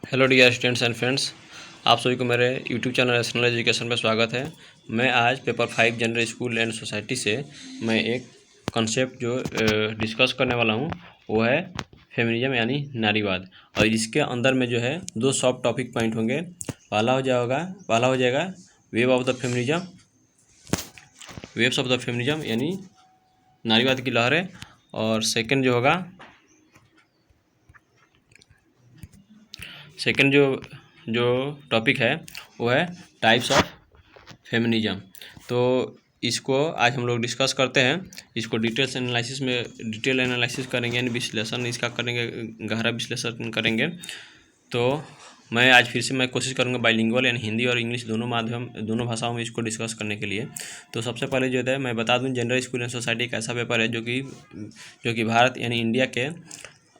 Hello dear students and friends, आप सभी को मेरे यूट्यूब चैनल नेशनल एजुकेशन में स्वागत है। मैं आज paper 5 general school and society से मैं एक कॉन्सेप्ट जो डिस्कस करने वाला हूँ वो है फेमिनिज्म यानी नारीवाद। और इसके अंदर में जो है दो सब टॉपिक पॉइंट होंगे। पहला हो जाएगा वेव्स ऑफ द फेमिनिज्म यानी नारीवाद की लहरें। और सेकंड जो टॉपिक है वो है टाइप्स ऑफ फेमिनिज्म। तो इसको आज हम लोग डिस्कस करते हैं। इसको डिटेल एनालिसिस करेंगे यानी विश्लेषण इसका करेंगे, गहरा विश्लेषण करेंगे। तो मैं कोशिश करूंगा बाइलिंगुअल यानी हिंदी और इंग्लिश दोनों भाषाओं में इसको डिस्कस करने के लिए। तो सबसे पहले जो है मैं बता दूं, जनरल स्कूल एंड सोसाइटी एक ऐसा पेपर है जो कि भारत यानी इंडिया के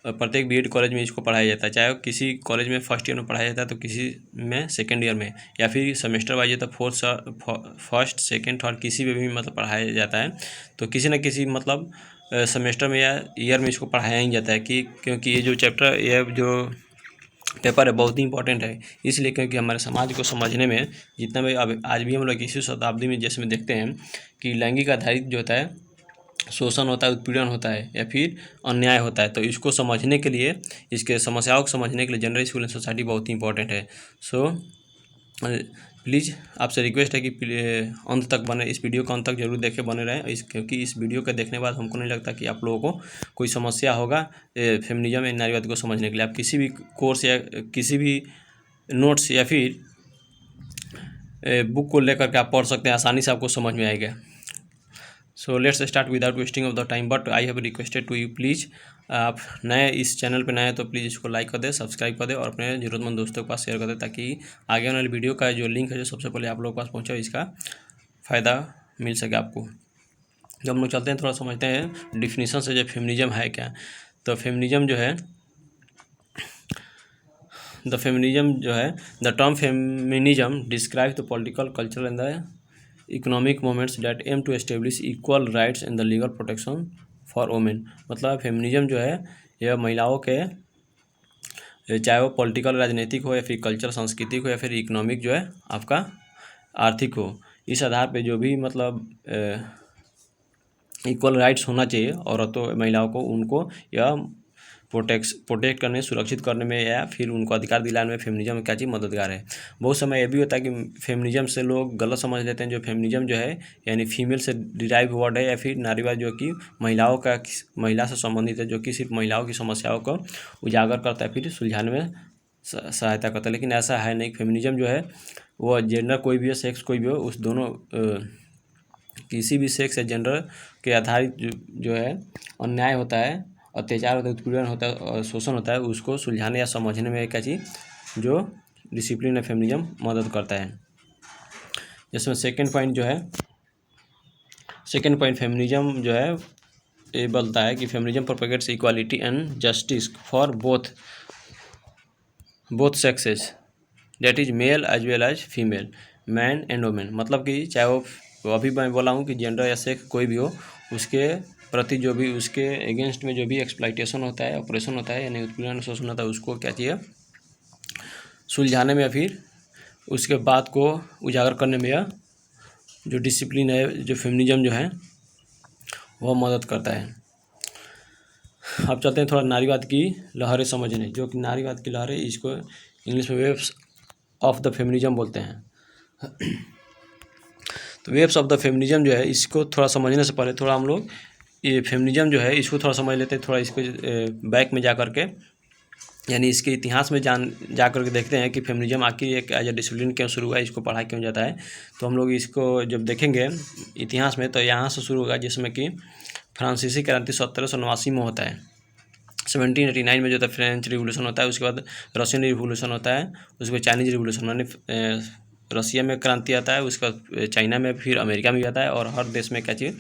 प्रत्येक बीएड कॉलेज में इसको पढ़ाया जाता है। चाहे वो किसी कॉलेज में फर्स्ट ईयर में पढ़ाया जाता है तो किसी में सेकेंड ईयर में, या फिर सेमेस्टर वाइज है तो फर्स्ट सेकेंड थर्ड किसी में भी मतलब पढ़ाया जाता है। तो किसी न किसी मतलब सेमेस्टर में या ईयर में इसको पढ़ाया ही जाता है क्योंकि ये जो पेपर है बहुत ही इंपॉर्टेंट है। इसलिए क्योंकि हमारे समाज को समझने में जितना भी अब आज भी हम लोग इसी शताब्दी में जैसे में देखते हैं कि लैंगिक आधारित जो होता है शोषण होता है, उत्पीड़न होता है या फिर अन्याय होता है, तो इसको समझने के लिए, इसके समस्याओं को समझने के लिए जनरल स्कूल एंड सोसाइटी बहुत ही इंपॉर्टेंट है। सो प्लीज़ आपसे रिक्वेस्ट है कि अंत तक इस वीडियो को अंत तक जरूर देखे बने रहें, क्योंकि इस वीडियो के देखने के बाद हमको नहीं लगता कि आप लोगों को कोई समस्या होगा फेमिनिज्म या नारीवाद को समझने के लिए। आप किसी भी कोर्स या किसी भी नोट्स या फिर बुक को लेकर के आप पढ़ सकते हैं, आसानी से आपको समझ में आएगा। So let's start without wasting of the time, but I have requested to you please, आप नए इस चैनल पे नए हैं तो प्लीज़ इसको लाइक कर दे, सब्सक्राइब कर दे और अपने ज़रूरतमंद दोस्तों के पास शेयर कर दे, ताकि आगे आने वाली वीडियो का जो लिंक है जो सबसे पहले आप लोगों के पास पहुँचे, इसका फ़ायदा मिल सके आपको। जब हम लोग चलते हैं थोड़ा समझते हैं डिफिनीसन से जो फेमिनिज्म है क्या। तो फेमिनिज्म जो है the term feminism describe the political cultural and the economic movements that aim to establish equal rights and the legal protection for women. मतलब फेमिनिज्म जो है यह महिलाओं के, चाहे वो पॉलिटिकल राजनीतिक हो या फिर कल्चर सांस्कृतिक हो या फिर इकोनॉमिक जो है आपका आर्थिक हो, इस आधार पे जो भी मतलब इक्वल राइट्स होना चाहिए औरतों महिलाओं को, उनको यह प्रोटेक्ट करने, सुरक्षित करने में या फिर उनको अधिकार दिलाने में फेमिनिज्म क्या चीज़ मददगार है। बहुत समय ये भी होता है कि फेमिनिज्म से लोग गलत समझ लेते हैं। जो फेमिनिज्म जो है यानी फीमेल से डिराइव वर्ड है, या फिर नारीवाद जो कि महिला से संबंधित है, जो कि सिर्फ महिलाओं की समस्याओं को उजागर करता है फिर सुलझाने में सहायता करता है। लेकिन ऐसा है नहीं। फेमिनिज्म जो है वो जेंडर कोई भी हो, सेक्स कोई भी हो, उस दोनों किसी भी सेक्स या जेंडर के आधारित जो है अन्याय होता है, अत्याचार होता है, उत्पीड़न होता है और शोषण होता है, उसको सुलझाने या समझने में क्या चीज़ जो डिसिप्लिन है फेमिनिज्म मदद करता है। जिसमें सेकंड पॉइंट फेमिनिज्म जो है ये बोलता है कि feminism propagates equality and justice for both sexes, that is male as well as female, man and women. मतलब कि चाहे वो अभी मैं बोला हूँ कि जेंडर या सेक्स कोई भी हो, उसके प्रति जो भी उसके अगेंस्ट में जो भी एक्सप्लॉइटेशन होता है, ऑपरेशन होता है यानी उत्पीड़न शोषण होता है, उसको क्या चाहिए सुलझाने में या फिर उसके बात को उजागर करने में यह जो डिसिप्लिन है, जो फेमिनिज्म जो है वह मदद करता है। अब चलते हैं थोड़ा नारीवाद की लहरें समझने। जो कि नारीवाद की लहरें, इसको इंग्लिश में वेव्स ऑफ द फेमिनिज्म बोलते हैं। तो वेव्स ऑफ द फेमिनिज्म जो है, इसको थोड़ा समझने से पहले थोड़ा हम लोग ये फेमिनिज्म जो है इसको थोड़ा समझ लेते हैं। थोड़ा इसको बैक में जा कर के यानी इसके इतिहास में जा कर के देखते हैं कि फेमिनिज्म आखिर एक एज ए डिसिप्लिन क्यों शुरू हुआ, इसको पढ़ा क्यों जाता है। तो हम लोग इसको जब देखेंगे इतिहास में तो यहाँ से शुरू होगा, जिसमें कि फ्रांसीसी क्रांति 1789 में होता है। 1789 में जो था फ्रेंच रिवोल्यूशन होता है, उसके बाद रशियन रिवोल्यूशन होता है, उसके बाद चाइनीज रिवोल्यूशन, माने रशिया में क्रांति आता है, उसके बाद चाइना में, फिर अमेरिका में भी आता है, और हर देश में क्या चीज़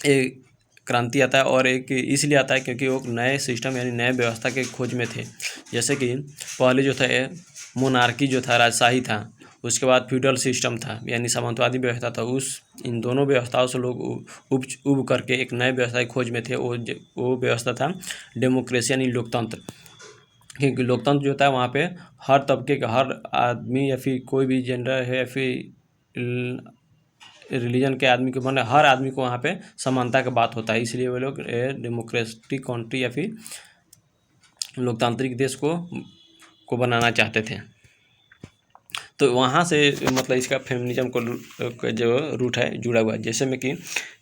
एक क्रांति आता है। और एक इसलिए आता है क्योंकि वो नए सिस्टम यानी नए व्यवस्था के खोज में थे। जैसे कि पहले जो था मोनार्की जो था, राजशाही था, उसके बाद फ्यूडल सिस्टम था यानी सामंतवादी व्यवस्था था। इन दोनों व्यवस्थाओं से लोग उब करके एक नए व्यवस्था की खोज में थे। वो व्यवस्था था डेमोक्रेसी यानी लोकतंत्र। क्योंकि लोकतंत्र जो होता है वहाँ पे हर तबके का हर आदमी या फिर कोई भी जेंडर है या फिर रिलीजन के आदमी को मतलब हर आदमी को वहाँ पे समानता की बात होता है। इसलिए वो लोग डेमोक्रेटिक कंट्री या फिर लोकतांत्रिक देश को बनाना चाहते थे। तो वहाँ से मतलब इसका फेमिनिज्म को जो रूट है जुड़ा हुआ है। जैसे में कि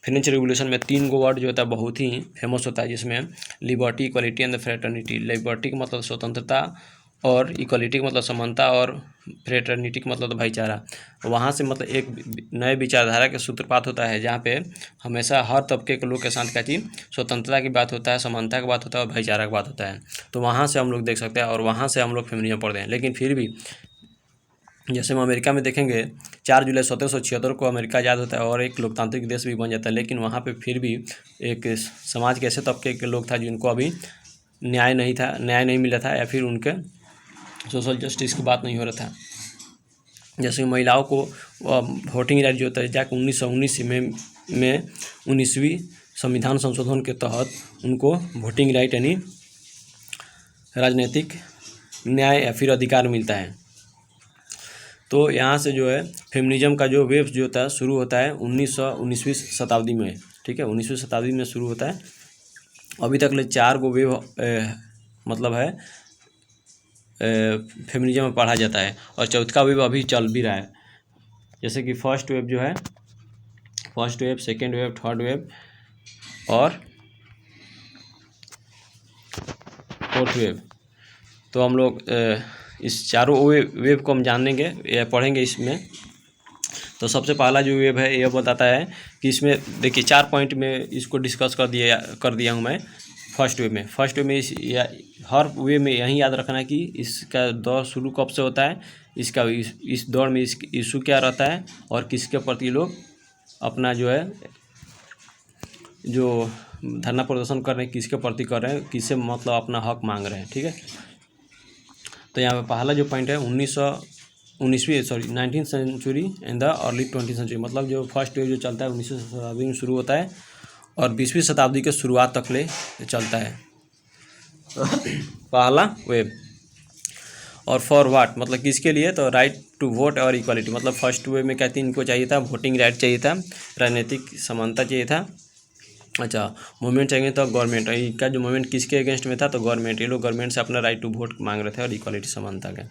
फ्रेंच रेवोल्यूशन में 3 गो वर्ड जो होता है बहुत ही फेमस होता है, जिसमें liberty, equality and fraternity. Liberty का मतलब स्वतंत्रता और इक्वालिटी का मतलब समानता और फ्रेटर्निटी का मतलब भाईचारा। वहाँ से मतलब एक नए विचारधारा के सूत्रपात होता है, जहाँ पे हमेशा हर तबके के लोग के साथ क्या चीज़ स्वतंत्रता की बात होता है, समानता की बात होता है और भाईचारा की बात होता है। तो वहाँ से हम लोग देख सकते हैं और वहाँ से हम लोग फेमिनिज्म पढ़ते हैं। लेकिन फिर भी जैसे हम अमेरिका में देखेंगे 4 जुलाई 1776 को अमेरिका आज़ाद होता है और एक लोकतांत्रिक देश भी बन जाता है। लेकिन वहाँ पे फिर भी एक समाज के ऐसे तबके के लोग था जिनको अभी न्याय नहीं मिला था या फिर उनके सोशल जस्टिस की बात नहीं हो रहा था। जैसे महिलाओं को वोटिंग राइट जो होता है जाकर 1919 में 19वीं संविधान संशोधन के तहत उनको वोटिंग राइट यानी राजनीतिक न्याय या फिर अधिकार मिलता है। तो यहाँ से जो है फेमिनिज्म का जो वेव जो होता है शुरू होता है 19वीं शताब्दी में। ठीक है, 19वीं शताब्दी में शुरू होता है। अभी तक ले 4 गो वेव मतलब है फेमिनिज्म में पढ़ा जाता है और चौथा वेव अभी चल भी रहा है। जैसे कि फर्स्ट वेव जो है, first wave, second wave, third wave और फोर्थ वेव। तो हम लोग इस चारों वेव को हम जानेंगे या पढ़ेंगे इसमें। तो सबसे पहला जो वेव है ये बताता है कि इसमें देखिए 4 पॉइंट में इसको डिस्कस कर दिया हूँ मैं। फर्स्ट वेव में हर वे में यही याद रखना कि इसका दौर शुरू कब से होता है, इसका इस दौर में इशू क्या रहता है और किसके प्रति लोग अपना जो है जो धरना प्रदर्शन कर रहे हैं किसके प्रति कर रहे हैं, किससे मतलब अपना हक मांग रहे हैं। ठीक है, तो यहाँ पे पहला जो पॉइंट है 19वीं century and the early 20th century. मतलब जो फर्स्ट वेव जो चलता है 19वीं शताब्दी में शुरू होता है और 20वीं शताब्दी के शुरुआत तक ले चलता है पहला वेव। और फॉर व्हाट मतलब किसके लिए, तो राइट टू वोट और इक्वालिटी। मतलब फर्स्ट वेव में कहते हैं इनको चाहिए था वोटिंग राइट चाहिए था, राजनीतिक समानता चाहिए था। अच्छा, मूवमेंट चाहिए था गवर्नमेंट। इनका जो मूवमेंट किसके अगेंस्ट में था, तो गवर्नमेंट। ये लोग गवर्नमेंट से अपना राइट टू वोट मांग रहे थे और इक्वालिटी समानता का।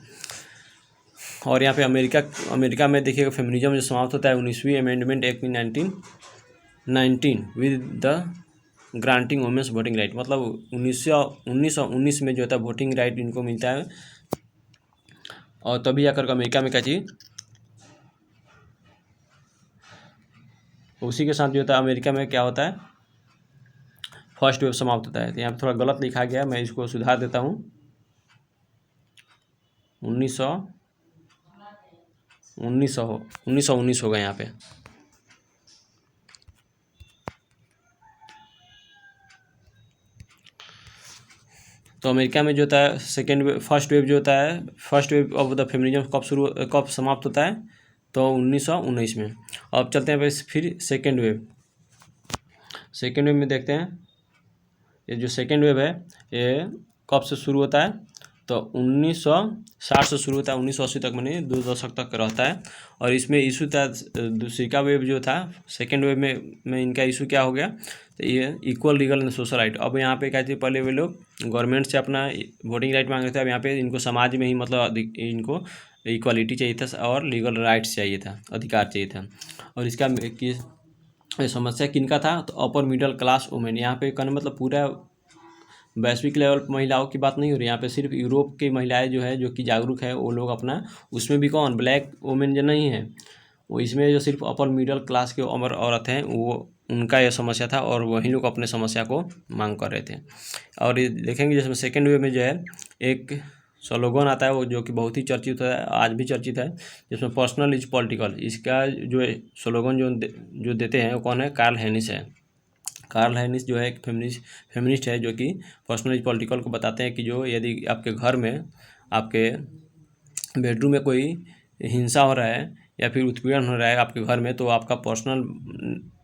और यहाँ पे अमेरिका में देखिएगा फेमिनिज्म जो समाप्त होता है 19वीं अमेंडमेंट एक्ट में 1919 with the granting women's voting right. मतलब 1919 में जो होता है वोटिंग राइट इनको मिलता है। और तभी आकर के अमेरिका में क्या चीज़ उसी के साथ जो होता है अमेरिका में क्या होता है फर्स्ट वेव समाप्त होता है। तो यहाँ पर थोड़ा गलत लिखा गया, मैं इसको सुधार देता हूँ। 1919 होगा यहाँ पे। तो अमेरिका में जो होता है फर्स्ट वेव जो होता है, first wave of the feminism कब समाप्त होता है, तो 1919 में। अब चलते हैं फिर सेकेंड वेव में देखते हैं। ये जो सेकेंड वेव है ये कब से शुरू होता है, तो 1960 से शुरू होता है 1980 तक, माने 2 दशक तक रहता है। और इसमें इशू था दूसरी का वेव जो था सेकेंड वेव में इनका इशू क्या हो गया, तो ये equal legal and social right. अब यहाँ पे क्या थी, पहले वे लोग गवर्नमेंट से अपना वोटिंग राइट मांग रहे थे, अब यहाँ पे इनको समाज में ही मतलब इनको इक्वालिटी चाहिए था और लीगल राइट्स चाहिए था, अधिकार चाहिए था। और इसका समस्या किनका था, तो अपर मिडिल क्लास वुमेन। यहाँ पे कहने मतलब पूरा वैश्विक लेवल पर महिलाओं की बात नहीं हो रही, यहाँ पे सिर्फ यूरोप की महिलाएं जो है जो कि जागरूक है वो लोग अपना, उसमें भी कौन ब्लैक वुमेन जो नहीं है वो, इसमें जो सिर्फ अपर मिडिल क्लास के अमर औरत हैं वो उनका यह समस्या था और वही लोग अपने समस्या को मांग कर रहे थे। और ये देखेंगे जिसमें सेकेंड वेव में जो है एक स्लोगन आता है वो जो कि बहुत ही चर्चित है, आज भी चर्चित है, जिसमें पर्सनल इज पॉलिटिकल। इसका जो स्लोगन जो देते हैं वो कौन है, कार्ल हेनिस है। कार्ल हेनिस जो है एक फेमिनिस्ट है जो कि पर्सनल इज पॉलिटिकल को बताते हैं कि जो यदि आपके घर में आपके बेडरूम में कोई हिंसा हो रहा है या फिर उत्पीड़न हो रहा है आपके घर में, तो आपका पर्सनल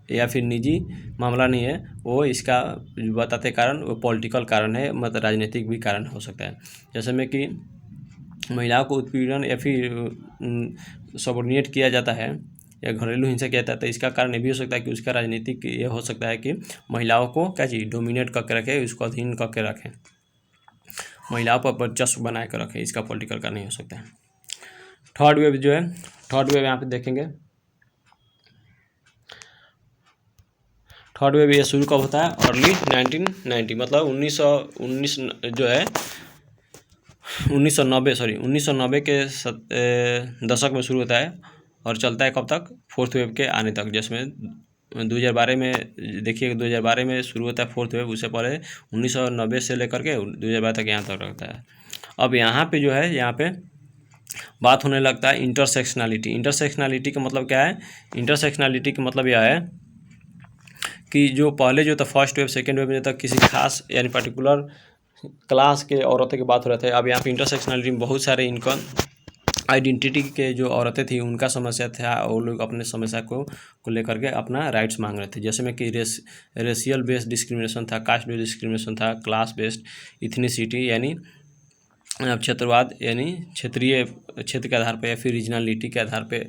या फिर निजी मामला नहीं है, वो इसका बताते कारण वो पॉलिटिकल कारण है, मतलब राजनीतिक भी कारण हो सकता है। जैसे में कि महिलाओं को उत्पीड़न या फिर सबऑर्डिनेट किया जाता है या घरेलू हिंसा किया जाता है, तो इसका कारण ये भी हो सकता है कि उसका राजनीतिक ये हो सकता है कि महिलाओं को क्या चीज़ डोमिनेट करके रखे, उसको अधीन करके रखें, महिलाओं पर वर्चस्व बना कर रखें, इसका पॉलिटिकल कारण नहीं हो सकता है। थर्ड वेव जो है, थर्ड वेव यहाँ पे देखेंगे, थर्ड वेव ये शुरू कब होता है? अर्ली 1990, मतलब 1919 जो है 1990 के दशक में शुरू होता है और चलता है कब तक? फोर्थ वेव के आने तक, जिसमें 2012 में देखिए 2012 में शुरू होता है फोर्थ वेव, उससे पहले 1990 से लेकर के 2012 तक यहाँ तक रहता है। अब यहाँ पे जो है, यहाँ पे बात होने लगता है इंटरसेक्शनलिटी। इंटरसेक्शनलिटी का मतलब क्या है? इंटरसेक्शनलिटी का मतलब यह है कि जो पहले जो था फर्स्ट वेव सेकेंड वेव में जो था किसी खास यानी पर्टिकुलर क्लास के औरतों की बात हो रहा था, अब यहाँ पे इंटरसेक्शनलिटी में बहुत सारे इनका आइडेंटिटी के जो औरतें थी उनका समस्या था, वो लोग अपने समस्या को लेकर के अपना राइट्स मांग रहे थे। जैसे में कि रेशियल बेस्ड डिस्क्रिमिनेशन था, कास्ट बेस्ड डिस्क्रिमिनेशन था, क्लास बेस्ड इथनिसिटी यानी क्षेत्रवाद यानी क्षेत्रीय क्षेत्र के आधार पर, या फिर रीजनलिटी के आधार पे,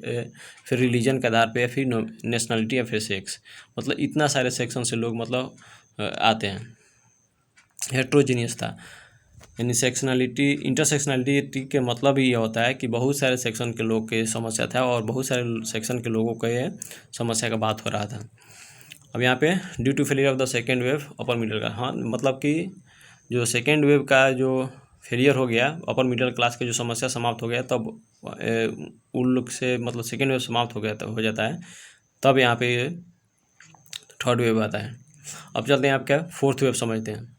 फिर रिलीजन के आधार पे, या फिर नेशनलिटी, या फिर सेक्स, मतलब इतना सारे सेक्शन से लोग मतलब आते हैं। हेट्रोजीनियस था, यानी सेक्शनलिटी इंटरसेक्शनलिटी के मतलब ही ये होता है कि बहुत सारे सेक्शन के लोग के समस्या था और बहुत सारे सेक्शन के लोगों के समस्या का बात हो रहा था। अब यहाँ पे due to failure of the second wave upper middle class, हाँ मतलब कि जो सेकेंड वेव का जो फेलियर हो गया, अपर मिडिल क्लास के जो समस्या समाप्त हो गया, तब उन लोग से मतलब सेकेंड वेव समाप्त हो गया तब हो जाता है, तब यहाँ पे थर्ड वेव आता है। अब चलते हैं आप क्या फोर्थ वेव समझते हैं।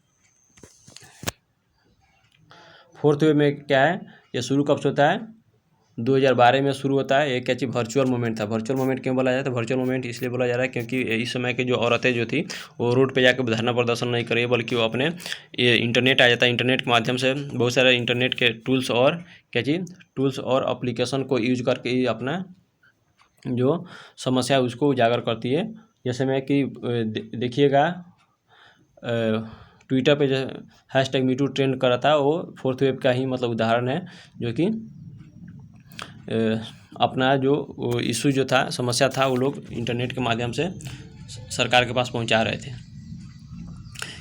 फोर्थ वेव में क्या है, ये शुरू कब से होता है? 2012 में शुरू होता है। एक क्या चीज़ वर्चुअल मूवमेंट था। वर्चुअल मूवमेंट क्यों बोला जाता है? वर्चुअल मूवमेंट इसलिए बोला जा रहा है क्योंकि इस समय की जो औरतें जो थी वो रोड पे जाकर धरना प्रदर्शन नहीं कर रही है, बल्कि वो अपने ये इंटरनेट आ जाता है, इंटरनेट के माध्यम से बहुत सारे इंटरनेट के टूल्स और क्या चीज़ टूल्स और एप्लीकेशन को यूज करके ही अपना जो समस्या है उसको उजागर करती है। जैसे मैं कि देखिएगा ट्विटर पे जो हैशटैग मीटू ट्रेंड कर रहा था, वो फोर्थ वेव का ही मतलब उदाहरण है, जो कि अपना जो इशू जो था, समस्या था, वो लोग इंटरनेट के माध्यम से सरकार के पास पहुंचा रहे थे।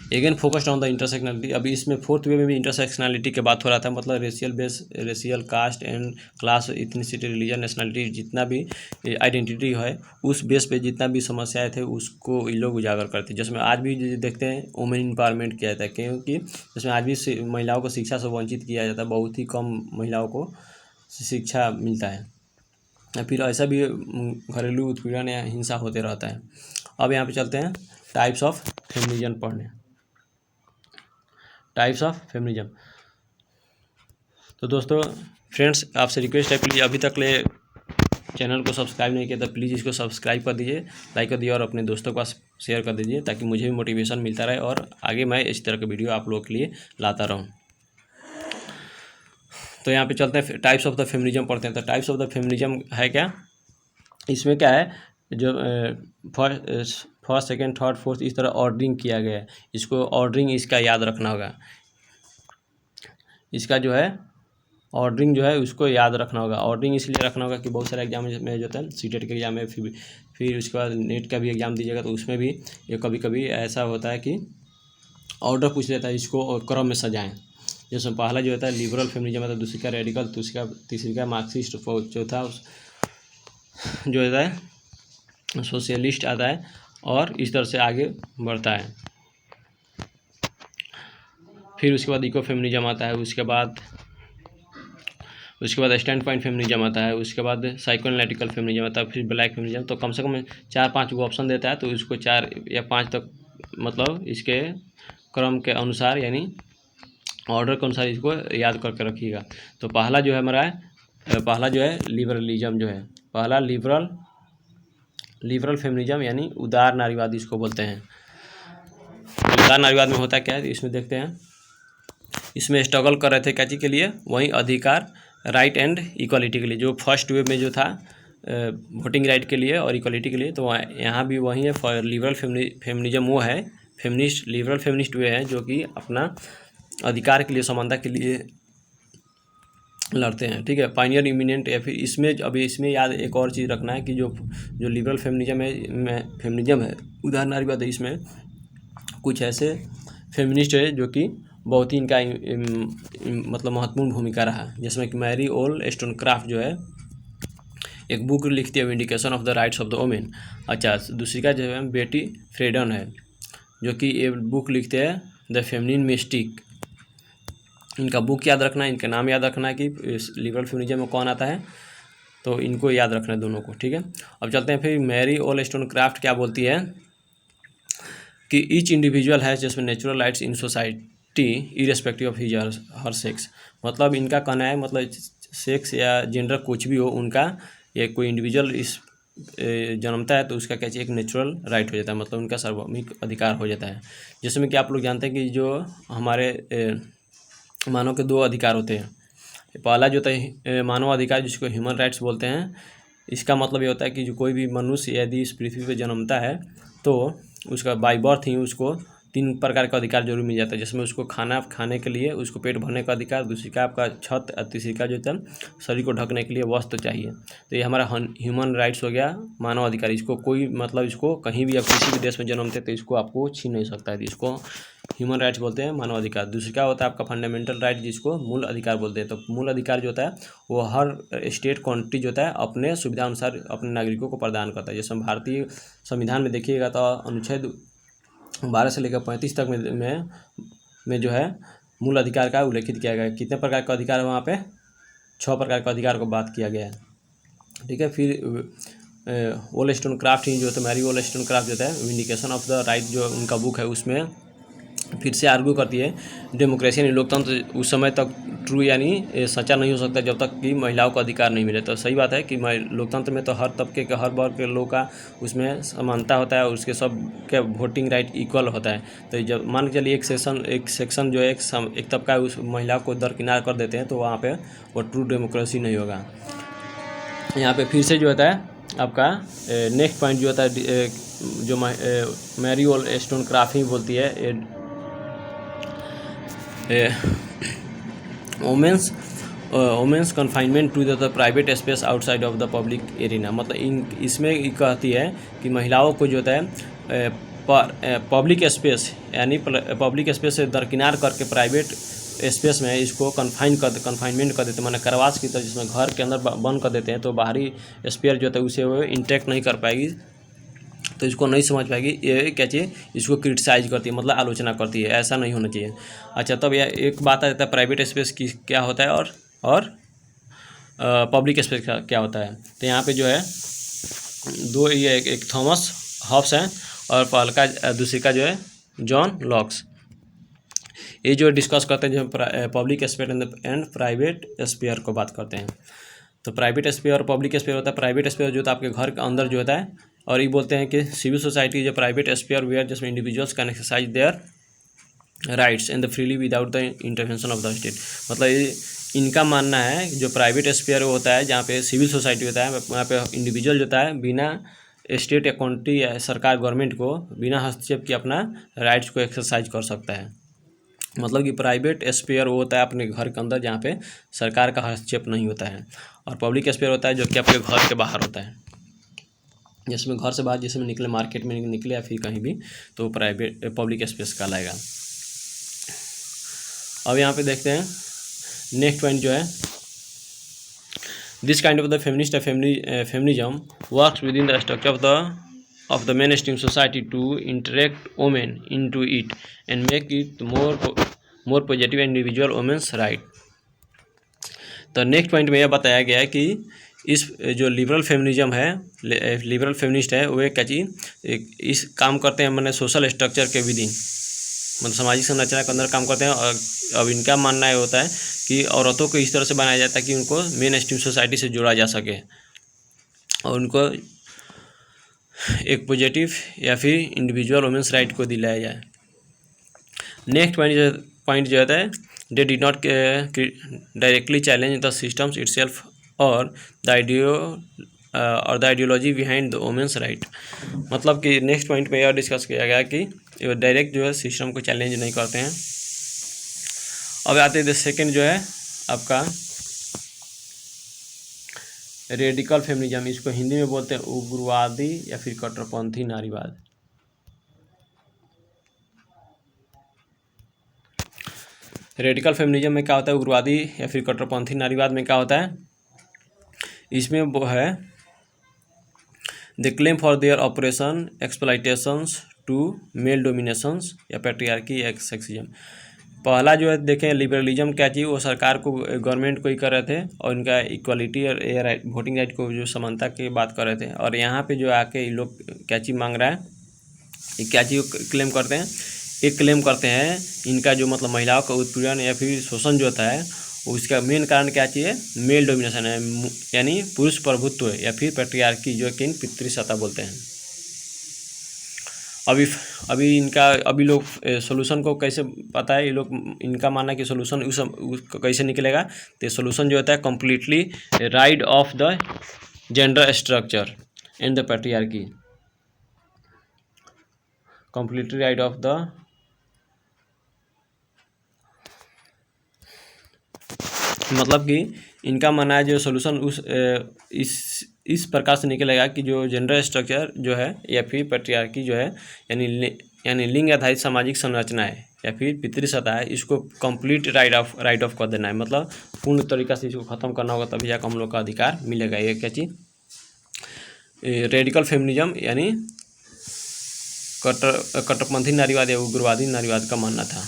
Again focused on the intersectionality. अभी इसमें फोर्थ वे में भी इंटरसेक्शनलिटी की बात हो रहा था, मतलब racial caste and class ethnicity religion nationality जितना भी आइडेंटिटी है उस बेस पे जितना भी समस्याएं थे उसको ये लोग उजागर करते हैं। जिसमें आज भी देखते हैं वुमेन एम्पावरमेंट किया जाता है, क्योंकि जिसमें आज भी महिलाओं को शिक्षा से वंचित किया जाता है, बहुत ही कम महिलाओं को शिक्षा मिलता है, फिर ऐसा भी घरेलू उत्पीड़न या हिंसा होते रहता है। अब यहाँ पे चलते हैं टाइप्स ऑफ फेमिनिज्म पढ़ने। Types of feminism. तो दोस्तों फ्रेंड्स, आपसे रिक्वेस्ट है प्लीज़ अभी तक ले चैनल को सब्सक्राइब नहीं किया तो प्लीज़ इसको सब्सक्राइब कर दीजिए, लाइक कर दीजिए और अपने दोस्तों के पास शेयर कर दीजिए, ताकि मुझे भी मोटिवेशन मिलता रहे और आगे मैं इस तरह के वीडियो आप लोगों के लिए लाता रहूँ। तो यहाँ पे चलते हैं टाइप्स ऑफ द फेमिनिज्म पढ़ते हैं। तो टाइप्स ऑफ द फेमिनिज्म है क्या? इसमें क्या है, जो फर्स्ट सेकेंड थर्ड फोर्थ इस तरह ऑर्डरिंग किया गया है, इसको ऑर्डरिंग इसका याद रखना होगा। इसका जो है ऑर्डरिंग जो है उसको याद रखना होगा। ऑर्डरिंग इसलिए रखना होगा कि बहुत सारे एग्जाम में जो होता है सीटेट के एग्जाम में, फिर उसके बाद नेट का भी एग्ज़ाम दीजिएगा तो उसमें भी ये कभी कभी ऐसा होता है कि ऑर्डर पूछ लेता है, इसको क्रम में सजाएं। जैसे पहला जो होता है लिबरल फेमिनिज्म है, दूसरी का रेडिकल, तीसरी का मार्क्सिस्ट, चौथा जो होता है सोशलिस्ट आता है, और इस तरह से आगे बढ़ता है। फिर उसके बाद इको फेमिनिज्म आता है, उसके बाद स्टैंड पॉइंट फेमिनिज्म आता है, उसके बाद साइकोएनालिटिकल फेमिनिज्म आता है, फिर ब्लैक फेमिनिज्म। तो कम से कम 4-5 को ऑप्शन देता है, तो इसको 4 या 5 तक मतलब इसके क्रम के अनुसार यानी ऑर्डर के अनुसार इसको याद करके रखिएगा। तो पहला जो है हमारा पहला जो है लिबरलिज्म जो है, पहला लिबरल फेमिनिज्म यानी उदार नारीवाद इसको बोलते हैं। उदार नारीवाद में होता क्या है इसमें देखते हैं। इसमें स्ट्रगल कर रहे थे क्या चीज़ के लिए? वही अधिकार, राइट एंड इक्वालिटी के लिए। जो फर्स्ट वेव में जो था वोटिंग राइट के लिए और इक्वलिटी के लिए। तो यहाँ भी वही है, फॉर लिबरल फेमिनिज्म वो है, फेमिनिस्ट लिबरल फेमिनिस्ट वे है जो कि अपना अधिकार के लिए, समानता के लिए लड़ते हैं। ठीक है, पायनियर इमिनेंट, या फिर इसमें अभी इसमें याद एक और चीज़ रखना है कि जो लिबरल फेमिनिज्म है उदाहरण नारीवाद है, इसमें कुछ ऐसे फेमिनिस्ट है जो कि बहुत ही इनका मतलब महत्वपूर्ण भूमिका रहा, जिसमें कि मैरी ओल्ड जो है एक बुक लिखती है, vindication of the rights of the women. अच्छा, दूसरी का जो है बेटी फ्रेडन है जो कि ये बुक लिखते हैं द फेमिनिन मिस्टिक। इनका बुक याद रखना है, इनका नाम याद रखना है कि लिबरल फेमिनिज्म में कौन आता है, तो इनको याद रखना है दोनों को। ठीक है, अब चलते हैं फिर मैरी ओल्ड क्या बोलती है कि ईच इंडिविजुअल है जिसमें natural rights in society irrespective of his her sex. मतलब इनका कहना है, मतलब सेक्स या जेंडर कुछ भी हो, उनका ये कोई इंडिविजुअल इस जन्मता है तो उसका क्या चाहिए, एक नेचुरल राइट हो जाता है, मतलब उनका सार्वभौमिक अधिकार हो जाता है। जिसमें कि आप लोग जानते हैं कि जो हमारे मानव के दो अधिकार होते हैं। पहला जो होता है मानव अधिकार, जिसको ह्यूमन राइट्स बोलते हैं। इसका मतलब ये होता है कि जो कोई भी मनुष्य यदि इस पृथ्वी पर जन्मता है तो उसका बाई बर्थ ही उसको 3 प्रकार का अधिकार जरूर मिल जाता है, जिसमें उसको खाना खाने के लिए, उसको पेट भरने का अधिकार, दूसरी का आपका छत, और तीसरी का जो है शरीर को ढकने के लिए वस्त्र चाहिए। तो ये हमारा ह्यूमन राइट्स हो गया, मानव अधिकार। इसको कोई मतलब इसको कहीं भी, आप किसी भी देश में जन्मते तो इसको आपको छीन नहीं सकता है, इसको ह्यूमन राइट्स बोलते हैं, मानव अधिकार। दूसरा क्या होता है आपका फंडामेंटल राइट, जिसको मूल अधिकार बोलते हैं। तो मूल अधिकार जो होता है वो हर स्टेट कंट्री जो होता है अपने सुविधा अनुसार अपने नागरिकों को प्रदान करता है। जैसे भारतीय संविधान में देखिएगा तो अनुच्छेद 12 से लेकर 35 तक में जो है मूल अधिकार का उल्लेखित किया गया है। कितने प्रकार का अधिकार है वहाँ पे, 6 प्रकार का अधिकार को बात किया गया है। ठीक है, फिर ओल्ड ही जो होता है, मैरी ओल्ड जो होता है विंडिकेशन ऑफ द राइट जो उनका बुक है, उसमें फिर से आर्ग्यू करती है डेमोक्रेसी यानी लोकतंत्र उस समय तक ट्रू यानी सच्चा नहीं हो सकता जब तक कि महिलाओं को अधिकार नहीं मिले। तो सही बात है कि लोकतंत्र में तो हर तबके के, हर वर्ग के लोग का उसमें समानता होता है, उसके सब के वोटिंग राइट इक्वल होता है। तो जब मान के चलिए एक सेक्शन जो है एक तबका उस महिला को दरकिनार कर देते हैं तो वहाँ पर वो ट्रू डेमोक्रेसी नहीं होगा। यहाँ पर फिर से जो होता है आपका नेक्स्ट पॉइंट जो होता है जो मैरी ओल्ड ही बोलती है, women's confinement to the private space outside of the public arena. मतलब इसमें कहती है कि महिलाओं को जो होता है पब्लिक स्पेस यानी पब्लिक स्पेस से दरकिनार करके प्राइवेट स्पेस में इसको कन्फाइनमेंट कर देते हैं, माने करवास की तरह, जिसमें घर के अंदर बंद कर देते हैं तो बाहरी स्पेयर जो होता है उसे वो इंटैक्ट नहीं कर पाएगी, तो इसको नहीं समझ पाएगी। ये क्या चाहिए, इसको क्रिटिसाइज करती है, मतलब आलोचना करती है, ऐसा नहीं होना चाहिए। अच्छा, तब यह एक बात आ जाता है प्राइवेट स्पेस की क्या होता है और पब्लिक स्पेस का क्या होता है। तो यहाँ पे जो है दो, ये एक थॉमस हॉब्स हैं और पहला दूसरी का जो है जॉन लॉक्स। ये जो डिस्कस करते हैं जो public sphere and private sphere को बात करते हैं। तो प्राइवेट स्पेयर और पब्लिक स्पेयर होता है। प्राइवेट स्पेयर जो होता है आपके घर के अंदर जो होता है, और ये बोलते हैं कि सिविल सोसाइटी जो प्राइवेट स्पेयर वेयर जिसमें individuals can exercise their rights and the freely without the intervention of the state. मतलब ये इनका मानना है जो प्राइवेट स्पेयर होता है, जहाँ पे सिविल सोसाइटी होता है, वहाँ पे इंडिविजुअल होता है बिना स्टेट या कंट्री या सरकार गवर्नमेंट को बिना हस्तक्षेप के अपना राइट्स को एक्सरसाइज कर सकता है। मतलब कि प्राइवेट स्पेयर वो होता है अपने घर के अंदर जहाँ पे सरकार का हस्तक्षेप नहीं होता है, और पब्लिक स्पेयर होता है जो कि आपके घर के बाहर होता है, जिसमें घर से बाहर जिसमें निकले, मार्केट में निकले या फिर कहीं भी, तो प्राइवेट पब्लिक स्पेस कहलाएगा। अब यहाँ पे देखते हैं नेक्स्ट पॉइंट जो है, this kind of the feminism works with in the structure of the mainstream society to interact women into it and make it more positive individual women's right। तो next point में यह बताया गया है कि इस जो लिबरल फेमिनिज्म है, लिबरल फेमिनिस्ट है, वे क्या चीज़ इस काम करते हैं, मैंने सोशल स्ट्रक्चर के विदिन, मतलब सामाजिक संरचना के अंदर काम करते हैं। और अब इनका मानना ये होता है कि औरतों को इस तरह से बनाया जाता है कि उनको मेन स्ट्रीम सोसाइटी से जोड़ा जा सके और उनको एक पॉजिटिव या फिर इंडिविजुअल वुमेन्स राइट को दिलाया जाए। नेक्स्ट पॉइंट जो होता है, they did not directly challenge the systems itself और द और the ideology behind the women's right. मतलब कि नेक्स्ट पॉइंट में यह डिस्कस किया गया कि डायरेक्ट जो है सिस्टम को चैलेंज नहीं करते हैं। अब आते हैं सेकेंड जो है आपका रेडिकल फेमिनिज्म, इसको हिंदी में बोलते हैं उग्रवादी या फिर कट्टरपंथी नारीवाद। रेडिकल फेमिनिज्म में क्या होता है, उग्रवादी या फिर कट्टरपंथी नारीवाद में क्या होता है, इसमें वो है the claim for their oppression exploitations to male dominations या पैट्रियार्की या सेक्सिज्म। पहला जो है देखें लिबरलिज्म क्या चीज़, वो सरकार को गवर्नमेंट को ही कर रहे थे और इनका इक्वालिटी और वोटिंग राइट को जो समानता की बात कर रहे थे। और यहाँ पे जो आके ये लोग क्या चीज़ मांग रहा है, ये क्या चीज़ क्लेम करते हैं, एक क्लेम करते हैं इनका जो मतलब महिलाओं का उत्पीड़न या फिर शोषण जो होता है उसका मेन कारण क्या चाहिए, मेल डोमिनेशन है, यानी पुरुष प्रभुत्व है या फिर पैट्रियार्की जो कि पितृसत्ता बोलते हैं। अभी इनका अभी लोग सोल्यूशन को कैसे पता है, ये लोग इनका मानना है कि सोल्यूशन उस कैसे निकलेगा, तो सोल्यूशन जो होता है completely right of the gender structure and the patriarchy, completely right of the, मतलब कि इनका मानना है जो सोल्यूशन इस प्रकार से निकलेगा कि जो जेंडर स्ट्रक्चर जो है या फिर पैट्रियार्की जो है यानी लिंग आधारित सामाजिक संरचना है या फिर पितृसत्ता है, इसको कंप्लीट राइट ऑफ कर देना है, मतलब पूर्ण तरीका से इसको ख़त्म करना होगा, तभी जाकर हम लोग का अधिकार मिलेगा। ये क्या चीज़, रेडिकल फेमिनिज्म यानी कट्टरपंथी नारीवाद या उग्रवादी नारीवाद का मानना था।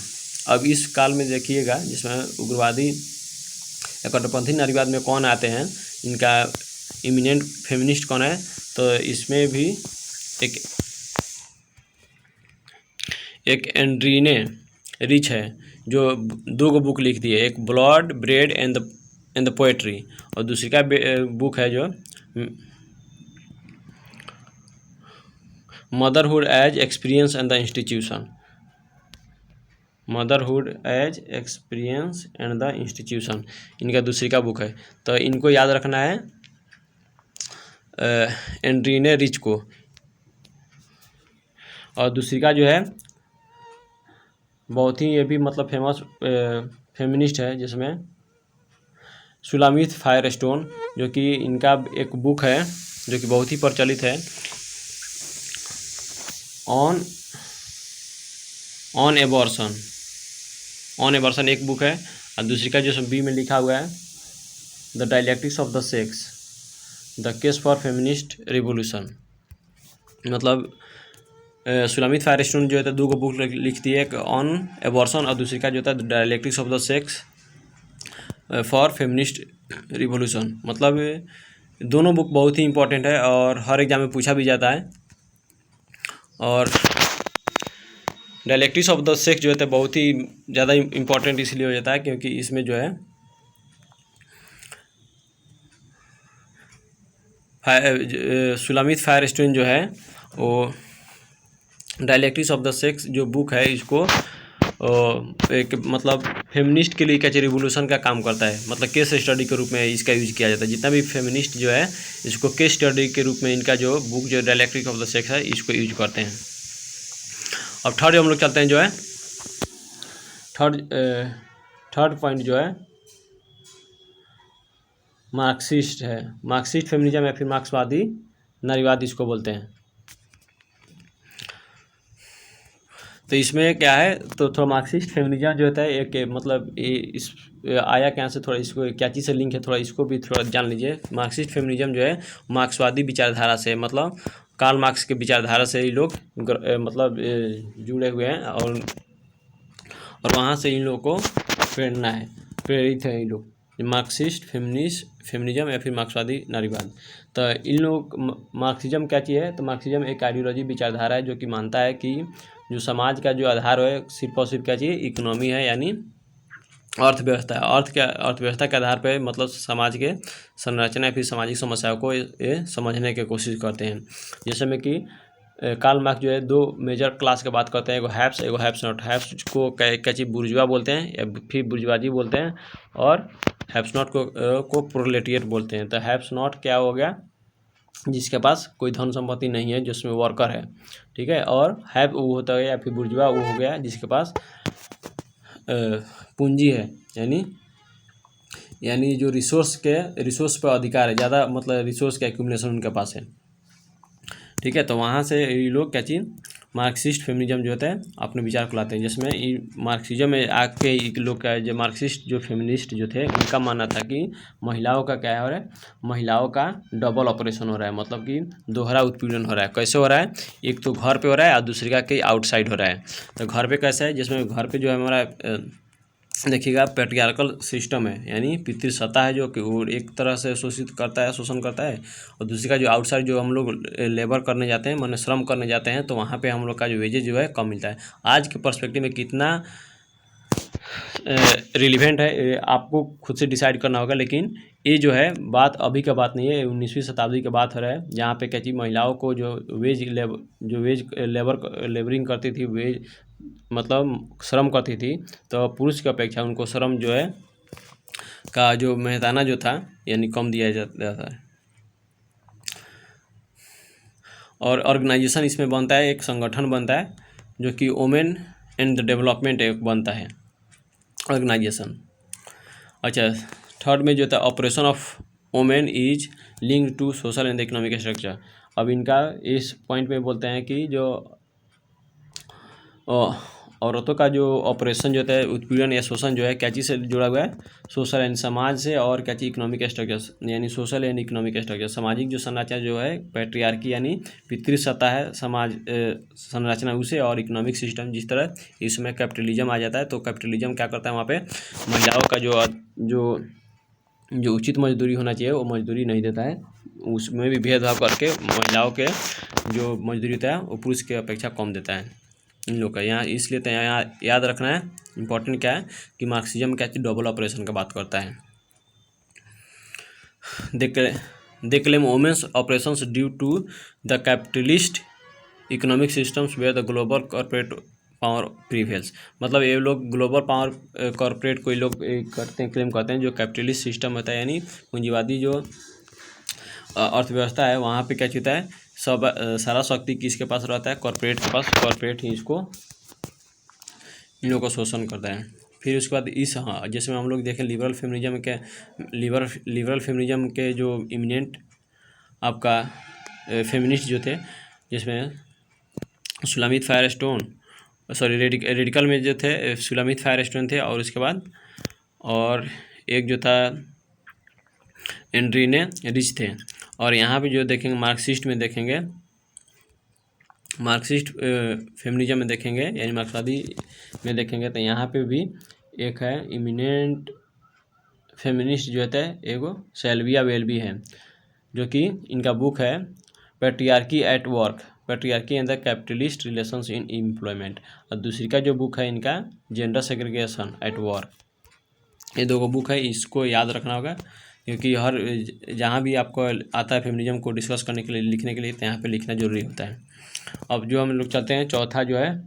अब इस काल में देखिएगा जिसमें उग्रवादी या कट्टरपंथी नारीवाद में कौन आते हैं, इनका इमिनेंट फेमिनिस्ट कौन है, तो इसमें भी एक एंड्रीने रिच है जो 2 बुक लिख दी है, एक blood bread and the poetry और दूसरी का बुक है जो motherhood as experience and the institution, motherhood as experience and the institution, इनका दूसरी का बुक है। तो इनको याद रखना है एंड्रीने रिच को। और दूसरी का जो है बहुत ही ये भी मतलब फेमस फेमिनिस्ट है जिसमें सुलामित फायरस्टोन, जो कि इनका एक बुक है जो कि बहुत ही प्रचलित है, ऑन एबॉर्शन एक बुक है। और दूसरी का जो बी में लिखा हुआ है the dialectics of the sex the case for feminist revolution, मतलब सुलामित फायरस्टोन जो है 2 बुक लिखती है, एक ऑन एबॉर्शन और दूसरी का जो था dialectics of the sex for feminist revolution. मतलब दोनों बुक बहुत ही इंपॉर्टेंट है और हर एग्जाम में पूछा भी जाता है। और डायलेक्टिक्स ऑफ द सेक्स जो है बहुत ही ज़्यादा इम्पॉर्टेंट इसलिए हो जाता है क्योंकि इसमें जो है सुलामित फायरस्टोन जो है वो डायलेक्टिक्स ऑफ द सेक्स जो बुक है इसको एक मतलब फेमिनिस्ट के लिए क्या रिवोल्यूशन का काम करता है, मतलब केस स्टडी के रूप में इसका यूज किया जाता है। जितना भी फेमिनिस्ट जो है इसको केस स्टडी के रूप में इनका जो बुक जो डायलेक्टिक्स ऑफ द सेक्स है इसको यूज करते हैं। अब थर्ड हम लोग चलते हैं जो है थर्ड पॉइंट जो है मार्क्सिस्ट है, मार्क्सिस्ट फेमिनिज्म या फिर मार्क्सवादी नारीवाद इसको बोलते हैं। तो इसमें क्या है, तो थोड़ा मार्क्सिस्ट फेमिनिज्म जो होता है एक मतलब इस आया क्या से, थोड़ा इसको क्या चीज़ से लिंक है, थोड़ा इसको भी थोड़ा जान लीजिए। मार्क्सिस्ट फेमिनिज्म जो है मार्क्सवादी विचारधारा से, मतलब कार्ल मार्क्स के विचारधारा से ये लोग मतलब जुड़े हुए हैं और वहाँ से इन लोगों को प्रेरणा है, प्रेरित है ये लोग, मार्क्सिस्ट फेमिनिज्म या फिर मार्क्सवादी नारीवाद। तो इन लोग मार्क्सिज्म क्या चीज़ है, तो मार्क्सिज्म एक आइडियोलॉजी विचारधारा है जो कि मानता है कि जो समाज का जो आधार है सिर्फ और सिर्फ क्या चाहिए, इकोनॉमी है, यानी अर्थव्यवस्था है। अर्थव्यवस्था के आधार पर मतलब समाज के संरचना या फिर सामाजिक समस्याओं को ये समझने की कोशिश करते हैं। जैसे में कि कार्ल मार्क्स जो है 2 मेजर क्लास की बात करते हैं, एगो हैप्स एगो हैप्स नॉट। हैप्स को क्या चीज़ बुर्जुआ बोलते हैं या फिर बुर्जुआजी बोलते हैं, और हैप्स नॉट को प्रोलेटिएट बोलते हैं। तो हैप्स नॉट क्या हो गया, जिसके पास कोई धन संपत्ति नहीं है, जिसमें वर्कर है, ठीक है। और हैव वो होता है, या फिर बुर्जुआ वो हो गया जिसके पास पूंजी है, यानी जो रिसोर्स पर अधिकार है, ज़्यादा मतलब रिसोर्स का एक्यूमुलेशन उनके पास है, ठीक है। तो वहाँ से ये लोग क्या चीज़ मार्क्सिस्ट फेमिनिज्म जो होता है अपने विचार को लाते हैं, जिसमें मार्क्सिज्म में आके लोग का जो मार्क्सिस्ट जो फेमिनिस्ट जो थे उनका मानना था कि महिलाओं का क्या हो रहा है, महिलाओं का डबल ऑपरेशन हो रहा है, मतलब कि दोहरा उत्पीड़न हो रहा है। कैसे हो रहा है, एक तो घर पे हो रहा है और दूसरे का कहीं आउटसाइड हो रहा है। तो घर पे कैसे है, जिसमें घर पे जो है हमारा देखिएगा पैट्रियार्कल सिस्टम है, यानी पितृसत्ता है, जो कि वो एक तरह से शोषित करता है, शोषण करता है। और दूसरी का जो आउटसाइड जो हम लोग लेबर करने जाते हैं, माने श्रम करने जाते हैं, तो वहाँ पे हम लोग का जो वेजेज जो है कम मिलता है। आज के पर्सपेक्टिव में कितना रिलीवेंट है आपको खुद से डिसाइड करना होगा, लेकिन ये जो है बात अभी का बात नहीं है, 19वीं शताब्दी की बात हो रहा है, जहाँ पे क्या चीज़ महिलाओं को जो वेज लेबरिंग करती थी, वेज मतलब श्रम करती थी, तो पुरुष की अपेक्षा उनको श्रम जो है का जो मेहताना जो था यानी कम दिया जाता है। और ऑर्गेनाइजेशन इसमें बनता है, एक संगठन बनता है जो कि वोमेन एंड द डेवलपमेंट एक बनता है ऑर्गेनाइजेशन। अच्छा, थर्ड में जो था oppression of women is link to social and economic structure. अब इनका इस पॉइंट में बोलते हैं कि जो औरतों का जो ऑपरेशन जो होता है, उत्पीड़न या शोषण जो है क्या चीज़ से जुड़ा हुआ है, सोशल एंड समाज से, और क्या चीज़ इकोनॉमिक स्ट्रक्चर, यानी सोशल एंड इकोनॉमिक स्ट्रक्चर, सामाजिक जो संरचना जो है पैट्रियार्की यानी पितृसत्ता है समाज संरचना उसे, और इकोनॉमिक सिस्टम जिस तरह इसमें कैपिटलिज्म आ जाता है। तो कैपिटलिज्म क्या करता है, वहाँ पे महिलाओं का जो उचित मजदूरी होना चाहिए वो मजदूरी नहीं देता है, उसमें भी भेदभाव करके महिलाओं के जो मजदूरी होता है वो पुरुष की अपेक्षा कम देता है इन लोग का। यहाँ इसलिए तो यहाँ याद रखना है, इम्पोर्टेंट क्या है कि मार्क्सिज्म क्या चीज़ डबल ऑपरेशन का बात करता है। They claim women's oppressions due to the capitalist economic systems where the global corporate power prevails. मतलब ये लोग ग्लोबल पावर कॉर्पोरेट को ये लोग करते हैं, क्लेम करते हैं, जो कैपिटलिस्ट सिस्टम होता है यानी पूंजीवादी जो अर्थव्यवस्था है, वहाँ पे क्या होता है, सब सारा शक्ति किसके पास रहता है, कॉर्पोरेट के पास। कॉर्पोरेट ही इसको इन लोगों को शोषण करता है। फिर उसके बाद जैसे हम लोग देखें लिबरल फेमिनिज्म के जो इमिनेंट आपका फेमिनिस्ट जो थे, जिसमें सुलामित फायरस्टोन, रेडिकल में जो थे सुलामित फायरस्टोन थे, और उसके बाद और एक जो था एंड्रीने रिच थे। और यहाँ पे जो देखेंगे मार्क्सिस्ट में देखेंगे, मार्क्सिस्ट फेमिनिज्म में देखेंगे यानी मार्क्सवादी में देखेंगे, तो यहाँ पे भी एक है इमिनेंट फेमिनिस्ट जो होता है, एगो सेल्विया वेल्बी है, जो कि इनका बुक है patriarchy at work, patriarchy and the capitalist relations in employment. और दूसरी का जो बुक है इनका जेंडर सेग्रीगेशन एट वर्क। ये दो बुक है, इसको याद रखना होगा, क्योंकि हर जहाँ भी आपको आता है फेमिनिज्म को डिस्कस करने के लिए, लिखने के लिए, तो यहाँ पे लिखना जरूरी होता है। अब जो हम लोग चलते हैं चौथा जो है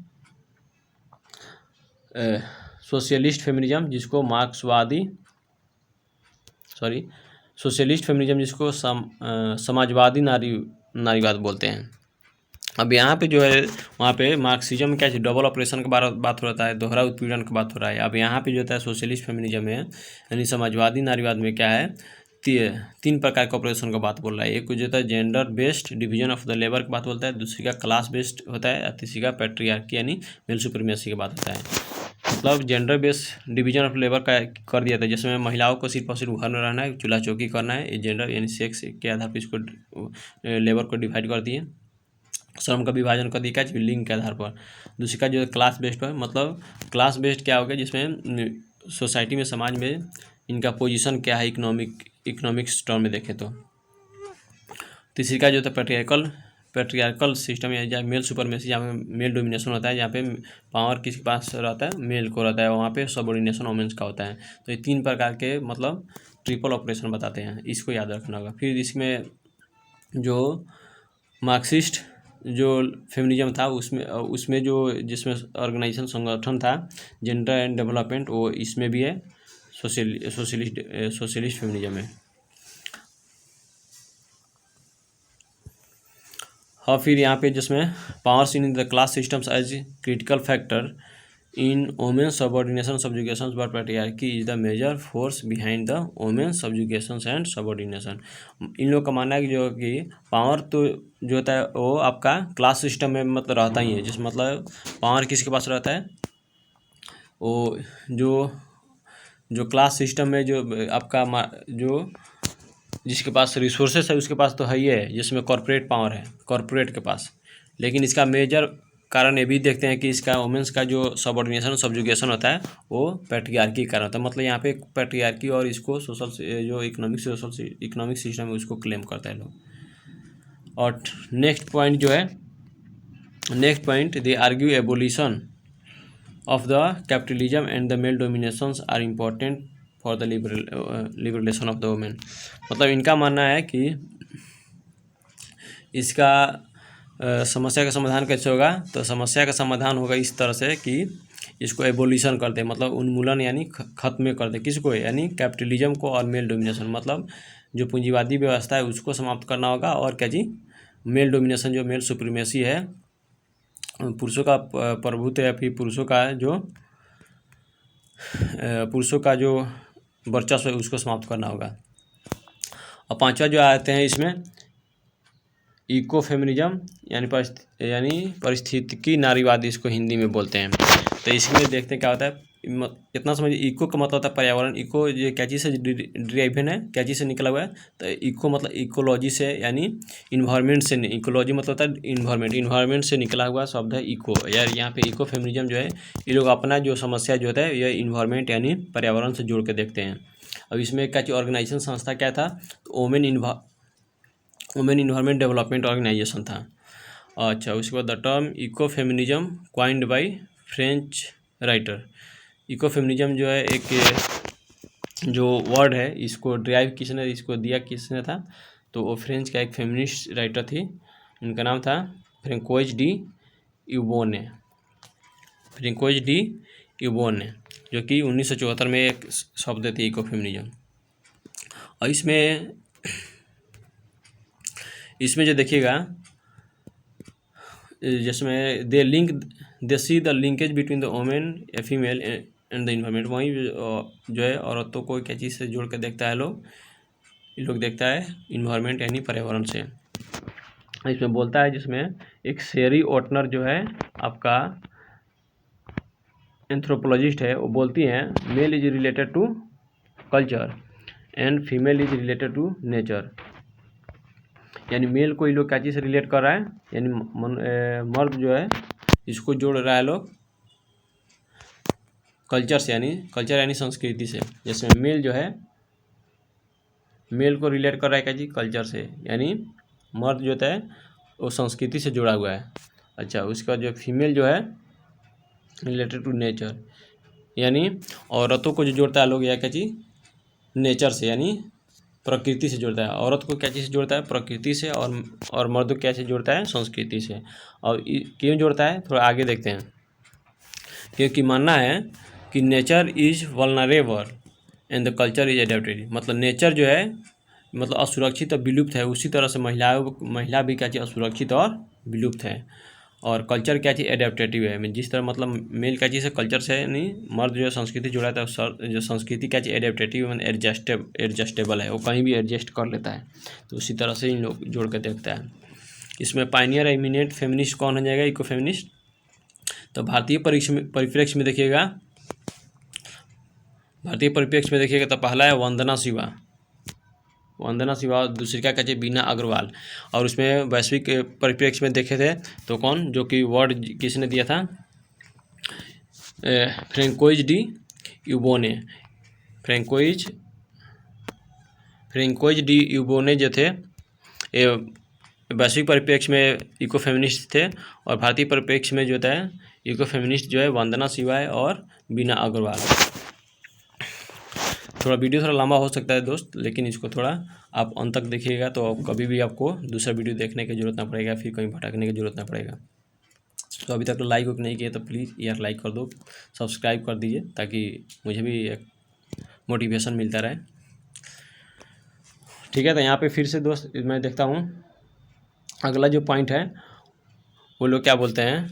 सोशलिस्ट फेमिनिज्म, जिसको सोशलिस्ट फेमिनिज्म जिसको समाजवादी नारीवाद बोलते हैं। अब यहाँ पे जो है वहाँ पे मार्क्सिज्म क्या है, डबल ऑपरेशन का बात हो रहा है, दोहरा उत्पीड़न का बात हो रहा है। अब यहाँ पे जो होता है सोशलिस्ट फेमिनिज्म में यानी समाजवादी नारीवाद में क्या है, तीन प्रकार के ऑपरेशन का बात बोल रहा है। एक जो होता है gender based division of the labour की बात बोलता है, दूसरी का क्लास बेस्ड होता है, और तीसरी का पैट्रियार्की यानी मेल सुप्रीमेसी की बात होता है। मतलब gender based division of labour का कर दिया था, जिसमें महिलाओं को सिर्फ और सिर्फ घर में रहना है, चूल्हा चौकी करना है, ये जेंडर यानी सेक्स के आधार पर इसको लेबर को डिवाइड कर दिए, श्रम का विभाजन कर दिया क्या, लिंग के आधार पर। दूसरी का जो है क्लास बेस्ड है, मतलब क्लास बेस्ड क्या हो गया, जिसमें सोसाइटी में समाज में इनका पोजीशन क्या है इकोनॉमिक्स टर्म में देखें तो। तीसरी का जो था पैट्रियार्कल सिस्टम या जहाँ मेल सुपरमेसी, जहाँ पे मेल डोमिनेशन होता है, जहाँ पे पावर किसके पास रहता है, मेल को रहता है, वहाँ पे सबऑर्डिनेशन वोमेन्स का होता है। तो ये तीन प्रकार के मतलब ट्रिपल ऑपरेशन बताते हैं, इसको याद रखना होगा। फिर इसमें जो मार्क्सिस्ट जो फेमिनिज्म था उसमें जो जिसमें ऑर्गेनाइजेशन संगठन था जेंडर एंड डेवलपमेंट, वो इसमें भी है, सोशलिस्ट फेमिनिज्म है। हाँ, फिर यहाँ पे जिसमें powers in the class systems as critical factor in women subordination subjugation but patriarchy is the major force behind the women subjugation and subordination. इन लोग का मानना है कि जो कि पावर तो जो होता है वो आपका क्लास सिस्टम में मतलब रहता ही है, जिस मतलब पावर किसके पास रहता है, वो जो क्लास सिस्टम में जो आपका जो जिसके पास रिसोर्सेस है उसके पास तो है ही है, जिसमें कॉर्पोरेट पावर है कॉर्पोरेट के पास। लेकिन इसका मेजर कारण ये भी देखते हैं कि इसका वुमेन्स का जो सबऑर्डिनेशन सब्जुगेशन होता है वो पैट्रियार्की कारण होता है। मतलब यहाँ पे पैट्रियार्की और इसको सोशल जो इकोनॉमिक सिस्टम है उसको क्लेम करता है लोग। और next point they argue abolition of the capitalism and the male dominations are important for the liberation of the women। मतलब इनका मानना है कि इसका समस्या का समाधान कैसे होगा, तो समस्या का समाधान होगा इस तरह से कि इसको एबोलिशन कर दे, मतलब उन्मूलन यानी खत्म कर दे। किसको, यानी कैपिटलिज्म को और मेल डोमिनेशन, मतलब जो पूंजीवादी व्यवस्था है उसको समाप्त करना होगा। और क्या जी, मेल डोमिनेशन जो मेल सुप्रीमेसी है, पुरुषों का प्रभुत्व है, फिर पुरुषों का जो वर्चस्व है उसको समाप्त करना होगा। और पांचवा जो आते हैं इसमें इको फेमिनिज्म यानी पारिस्थितिकी नारीवाद, इसको हिंदी में बोलते हैं। तो इसमें देखते हैं क्या होता है, इतना समझिए। इको का मतलब होता है पर्यावरण। इको ये क्या चीज़ से डिराइवन है, क्या चीज़ से निकला हुआ है, तो इको मतलब इकोलॉजी से, यानी इन्वायरमेंट से। इकोलॉजी मतलब होता है इन्वायरमेंट से निकला हुआ शब्द है इको। यार यहाँ पे इको फेमिनिज्म जो है, ये लोग अपना जो समस्या जो होता है ये इन्वायरमेंट यानी पर्यावरण से जोड़ के देखते हैं। अब इसमें क्या चीज़ ऑर्गेनाइजेशन संस्था क्या था, तो वुमेन इन्वायरमेंट डेवलपमेंट ऑर्गेनाइजेशन था। अच्छा, उसके बाद the term eco feminism coined by French writer. Eco feminism जो है एक जो वर्ड है, इसको ड्राइव इसको दिया किसने था, तो वो फ्रेंच का एक फेमिनिस्ट राइटर थी, इनका नाम था फ्रेंकोइज डी यूबोने, जो कि 1974 में एक शब्द थी इको फेमिनिज्म। और इसमें जो देखिएगा, जिसमें they see the linkage between the women a female and the environment. वहीं जो है औरतों को क्या चीज़ से जोड़ के देखता है लोग देखता है इन्वायरमेंट यानी पर्यावरण से। इसमें बोलता है, जिसमें एक शेरी ओटनर जो है आपका एंथ्रोपोलॉजिस्ट है, वो बोलती हैं male is related to culture and female is related to nature. यानी मेल को ये लोग क्या चीज़ से रिलेट कर रहा है, यानी मर्द जो है इसको जोड़ रहा है लोग कल्चर से, यानी संस्कृति से। जैसे मेल जो है, मेल को रिलेट कर रहा है क्या जी, कल्चर से, यानी मर्द जो होता है वो संस्कृति से जुड़ा हुआ है। अच्छा, उसका जो फीमेल जो है रिलेटेड टू नेचर, यानी औरतों को जो जोड़ता है लोग, या क्या चीज़ नेचर से, यानी प्रकृति से जोड़ता है। औरत को क्या चीज़ से जोड़ता है, प्रकृति से, और मर्द को क्या से जोड़ता है, संस्कृति से। और क्यों जोड़ता है, थोड़ा आगे देखते हैं। क्योंकि मानना है कि nature is vulnerable and the culture is adapted. मतलब नेचर जो है मतलब असुरक्षित और विलुप्त है, उसी तरह से महिला भी क्या चीज़ असुरक्षित और विलुप्त है। और कल्चर क्या चीज़ एडेप्टेटिव है, जिस तरह मतलब मेल क्या चीज़ है कल्चर से, यानी मर्द जो है संस्कृति जुड़ा था, जो संस्कृति क्या चीज़ एडेप्टेटिव एडजस्टेबल है, वो कहीं भी एडजस्ट कर लेता है। तो उसी तरह से इन लोग जोड़ कर देखता है। इसमें पायनियर इमिनेंट फेमिनिस्ट कौन हो जाएगा, इको फेमिनिस्ट। तो भारतीय परिप्रेक्ष्य में देखिएगा, तो पहला है वंदना शिवा, दूसरी का कहते हैं बीना अग्रवाल। और उसमें वैश्विक परिप्रेक्ष्य में देखे थे तो कौन, जो कि वर्ड किसने दिया था, फ्रेंकोइज डी यूबोने जो थे, वैश्विक परिप्रेक्ष्य में इको फेमिनिस्ट थे। और भारतीय परिप्रेक्ष्य में जो होता है इको फेमिनिस्ट जो है वंदना शिवा है और बीना अग्रवाल। थोड़ा वीडियो थोड़ा लंबा हो सकता है दोस्त, लेकिन इसको थोड़ा आप अंत तक देखिएगा तो कभी भी आपको दूसरा वीडियो देखने की ज़रूरत ना पड़ेगा, फिर कहीं भटकने की ज़रूरत ना पड़ेगा। तो अभी तक लाइक नहीं किया तो प्लीज़ यार लाइक कर दो, सब्सक्राइब कर दीजिए, ताकि मुझे भी एक मोटिवेशन मिलता रहे। ठीक है, तो यहाँ पे फिर से दोस्त मैं देखता हूँ अगला जो पॉइंट है वो लोग क्या बोलते हैं,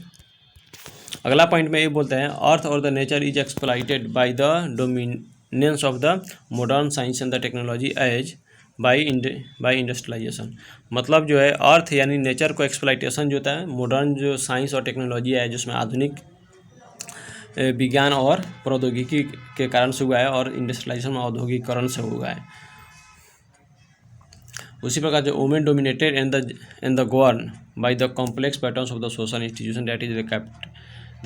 अगला पॉइंट में ये बोलते हैं अर्थ और the nature is exploited by the dominance of the modern science and the technology as by industrialisation. मतलब जो है अर्थ यानी नेचर को एक्सप्लॉइटेशन जो होता है मॉडर्न जो साइंस और टेक्नोलॉजी है जिसमें आधुनिक विज्ञान और प्रौद्योगिकी के कारण से हुआ है, और इंडस्ट्रियलाइजेशन में औद्योगिकरण से हुआ है। उसी प्रकार जो women dominated and the govern by the complex patterns of the social institution that is the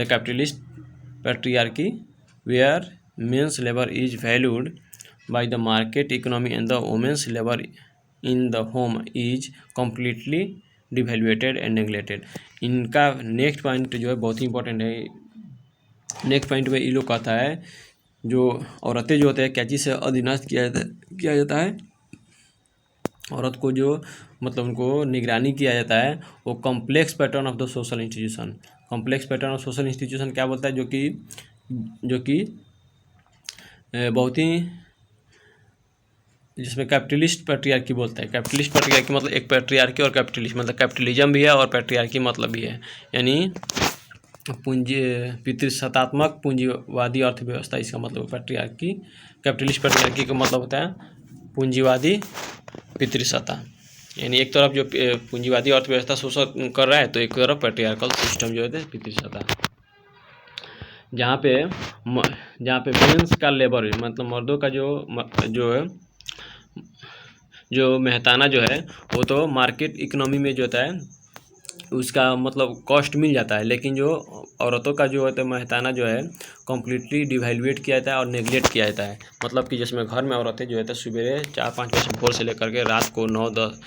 capitalist patriarchy where men's labour is valued by the market economy and the women's labour in the home is completely devaluated and neglected. इनका next point जो है बहुत ही important है। Next point में ये लोग कहता है जो औरतें जो होते हैं क्या चीज़ से अधीनस्थ किया जाता है, औरत को जो मतलब उनको निगरानी किया जाता है वो complex pattern of the social institution. Complex pattern of social institution क्या बोलता है, जो कि बहुत ही जिसमें कैपिटलिस्ट पैट्रियार्की बोलता है। कैपिटलिस्ट पैट्रियार्की मतलब एक पैट्रियार्की और कैपिटलिस्ट मतलब कैपिटलिज्म भी है और पैट्रियार्की मतलब भी है, यानी पितृसत्तात्मक पूंजीवादी अर्थव्यवस्था, इसका मतलब पैट्रियार्की। कैपिटलिस्ट पैट्रियार्की का मतलब होता है पूंजीवादी पितृसत्ता, यानी एक तरफ जो पूंजीवादी अर्थव्यवस्था शोषण कर रहा है तो एक तरफ पैट्रियार्कल सिस्टम जो है पितृसत्ता, जहाँ पे मेंस का लेबर मतलब मर्दों का जो मेहताना जो है वो तो मार्केट इकोनॉमी में जो होता है उसका मतलब कॉस्ट मिल जाता है, लेकिन जो औरतों का जो होता है मेहताना जो है कम्प्लीटली डिवैल्यूएट किया जाता है और नेगलेक्ट किया जाता है। मतलब कि जिसमें घर में औरतें जो है सवेरे 4-5 बजे भोर से लेकर के रात को 9, 10,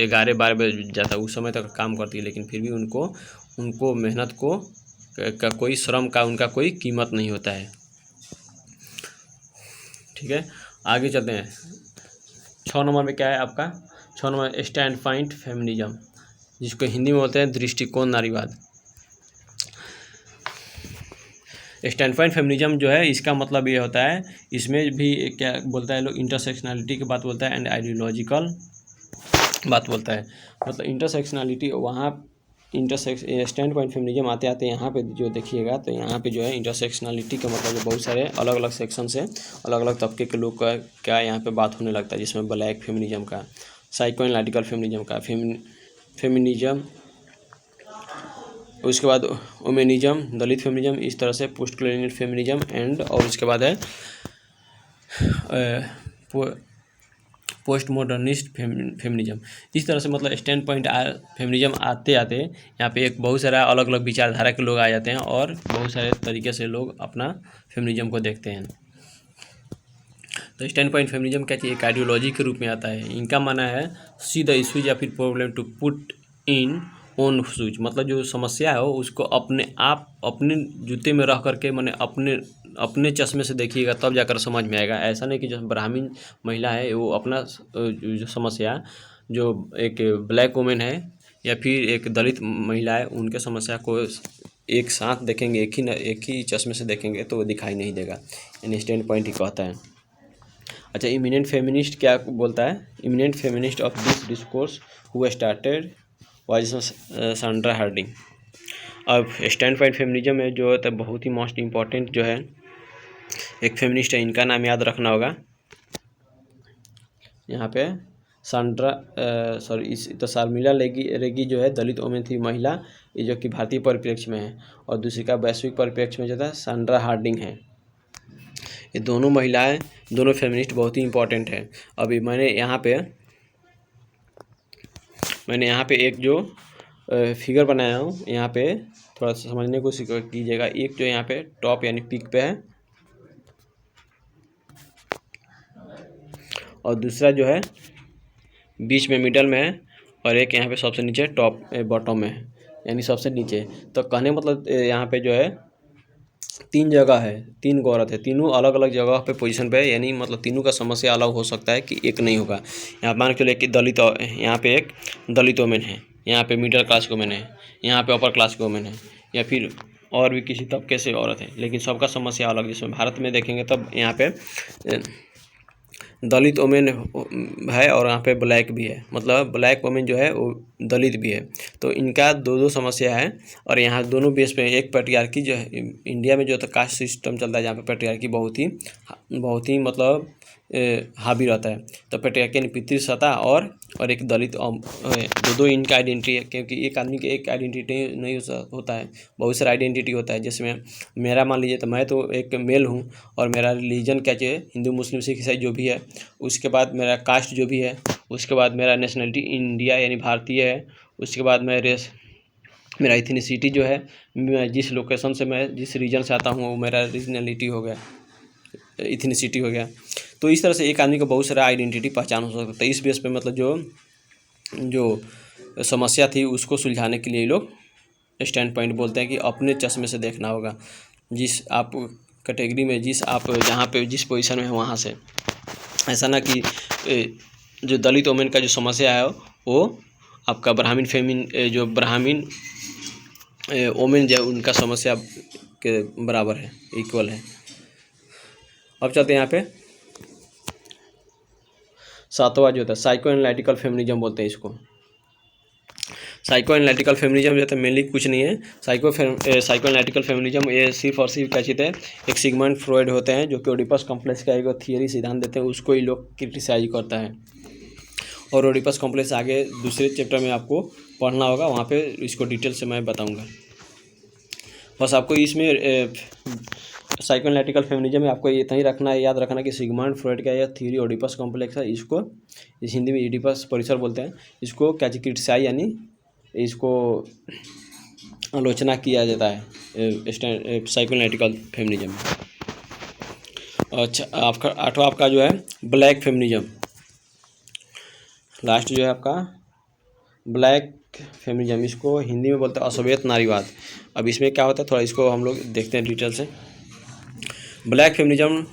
11, 12 बजे जाता है उस समय तक काम करती है, लेकिन फिर भी उनको मेहनत का कोई श्रम का उनका कोई कीमत नहीं होता है। ठीक है, आगे चलते हैं। 6 नंबर में क्या है आपका, 6 नंबर स्टैंड पॉइंट फेमिनिज्म, जिसको हिंदी में बोलते हैं दृष्टिकोण नारीवाद। स्टैंड पॉइंट फेमिनिज्म जो है इसका मतलब ये होता है, इसमें भी क्या बोलता है लोग इंटरसेक्शनलिटी की बात बोलता है एंड आइडियोलॉजिकल बात बोलता है। मतलब इंटरसेक्शनलिटी वहाँ स्टैंड पॉइंट फेमिनिज्म आते आते यहाँ पे जो देखिएगा तो यहाँ पे जो है इंटरसेक्शनलिटी का मतलब बहुत सारे अलग अलग सेक्शन से अलग अलग तबके के लोग का क्या यहाँ पे बात होने लगता है, जिसमें ब्लैक फेमिनिज्म का, साइको एनालिटिकल फेमिनिज्म का, फेमिनिज्म, उसके बाद वुमेनिज्म, दलित फेमिनिज्म, इस तरह से पोस्ट कॉलोनियल फेमिनिज्म एंड और उसके बाद है पोस्ट मॉडर्निस्ट फेमिनिज्म। इस तरह से मतलब स्टैंड पॉइंट फेमिनिज्म आते आते यहाँ पे एक बहुत सारा अलग अलग विचारधारा के लोग आ जाते हैं और बहुत सारे तरीके से लोग अपना फेमिनिज्म को देखते हैं। तो स्टैंड पॉइंट फेमिनिज्म क्या चाहिए, एक आइडियोलॉजी के रूप में आता है। इनका मानना है सी द इश्यूज या फिर problem to put in own shoes, मतलब जो समस्या है उसको अपने जूते में रह करके मैंने अपने चश्मे से देखिएगा तब जाकर समझ में आएगा। ऐसा नहीं कि जो ब्राह्मण महिला है वो अपना जो समस्या जो एक ब्लैक वुमेन है या फिर एक दलित महिला है उनके समस्या को एक साथ देखेंगे, एक ही चश्मे से देखेंगे तो वो दिखाई नहीं देगा, यानी स्टैंड पॉइंट ही कहता है। अच्छा, इमिनेंट फेमिनिस्ट क्या बोलता है, eminent feminist of this discourse who started was Sandra Harding. अब स्टैंड पॉइंट फेमिनिज्म में जो है बहुत ही मोस्ट इम्पॉर्टेंट जो है एक फेमिनिस्ट है, इनका नाम याद रखना होगा। यहाँ पे शार्मिला रेगी जो है दलित वुमेन थी महिला, ये जो कि भारतीय परिप्रेक्ष्य में है, और दूसरी का वैश्विक परिप्रेक्ष्य में जो था सैंड्रा हार्डिंग है। ये दोनों महिलाएं, दोनों फेमिनिस्ट बहुत ही इम्पोर्टेंट है। अभी मैंने यहाँ पे एक जो फिगर बनाया हूँ, यहाँ पे थोड़ा सा समझने की कोशिश कीजिएगा। एक जो यहाँ पे टॉप यानी पीक पे है और दूसरा जो है बीच में मिडल में है और एक यहाँ पे सबसे नीचे टॉप बॉटम में है, यानी सबसे नीचे। तो कहने मतलब यहाँ पे जो है 3 जगह है, 3 औरत है, तीनों अलग अलग जगह पे पोजीशन पे है, यानी मतलब तीनों का समस्या अलग हो सकता है कि एक नहीं होगा। यहाँ मान के चलिए कि यहाँ पे एक दलित वुमेन है, यहाँ पे मिडिल क्लास वुमेन है, यहाँ पे अपर क्लास वुमेन है, या फिर और भी किसी तबके से औरत है, लेकिन सबका समस्या अलग। जिसमें भारत में देखेंगे तब यहाँ पे दलित वोमेन है और यहाँ पे ब्लैक भी है, मतलब ब्लैक वोमेन जो है वो दलित भी है। तो इनका दो समस्या है और यहाँ दोनों बेस पे एक पैट्रियार्की जो है इंडिया में जो तो कास्ट सिस्टम चलता है जहाँ पे पैट्रियार्की बहुत ही मतलब हावी रहता है। तो पैट्रियार्की यानी पितृ सत्ता और एक दलित दो इनका आइडेंटिटी है, क्योंकि एक आदमी के एक आइडेंटिटी नहीं होता है, बहुत सारा आइडेंटिटी होता है। जिसमें मेरा मान लीजिए तो मैं तो एक मेल हूँ और मेरा रिलीजन क्या चाहिए, हिंदू मुस्लिम सिख ईसाई जो भी है, उसके बाद मेरा कास्ट जो भी है, उसके बाद मेरा नेशनलिटी इंडिया यानी भारतीय है, उसके बाद मेरा इथनिसिटी जो है, मैं जिस लोकेशन से मैं जिस रीजन से आता हूँ वो मेरा रीजनलिटी हो गया, इथनिसिटी हो गया। तो इस तरह से एक आदमी को बहुत सारा आइडेंटिटी पहचान हो सकता है। इस बेस पे मतलब जो समस्या थी उसको सुलझाने के लिए ये लोग स्टैंड पॉइंट बोलते हैं कि अपने चश्मे से देखना होगा, जिस आप कैटेगरी में आप जहाँ पे जिस पोजीशन में है वहाँ से। ऐसा ना कि जो दलित वोमेन का जो समस्या है वो आपका ब्राह्मीण वोमेन जो उनका समस्या के बराबर है, इक्वल है। अब चलते हैं यहाँ पे 7वां जो होता है साइको एनालिटिकल फेमिनिज्म बोलते हैं इसको। साइको एनालिटिकल फेमिनिज्म जो है मेनली कुछ नहीं है। साइको एनालिटिकल फेमिनिज्म ये सिर्फ और सिर्फ क्या चीज़ है, एक सिगमंड फ्रॉयड होते हैं जो कि ओडिपस कॉम्प्लेक्स का एक थियरी सिद्धांत देते हैं, उसको ही लोग क्रिटिसाइज करता है। और ओडिपस कॉम्प्लेक्स आगे दूसरे चैप्टर में आपको पढ़ना होगा, वहाँ पे इसको डिटेल से मैं बताऊँगा। बस आपको इसमें साइको एनालिटिकल फेमिनिज्म में आपको इतना ही रखना है, याद रखना कि सिगमंड फ्रॉयड का यह थ्योरी ओडिपस कॉम्प्लेक्स है, इसको इस हिंदी में ओडिपस परिसर बोलते हैं। इसको क्या क्रिटिसाइज यानी इसको आलोचना किया जाता है साइको एनालिटिकल फेमिनिज्म में। अच्छा, आपका 8वां आपका जो है ब्लैक फेमिनिज्म। लास्ट जो है आपका ब्लैक फेमिनिज्म, इसको हिंदी में बोलते हैं अश्वेत नारीवाद। अब इसमें क्या होता है थोड़ा इसको हम लोग देखते हैं डिटेल से। ब्लैक फेमिनिज्म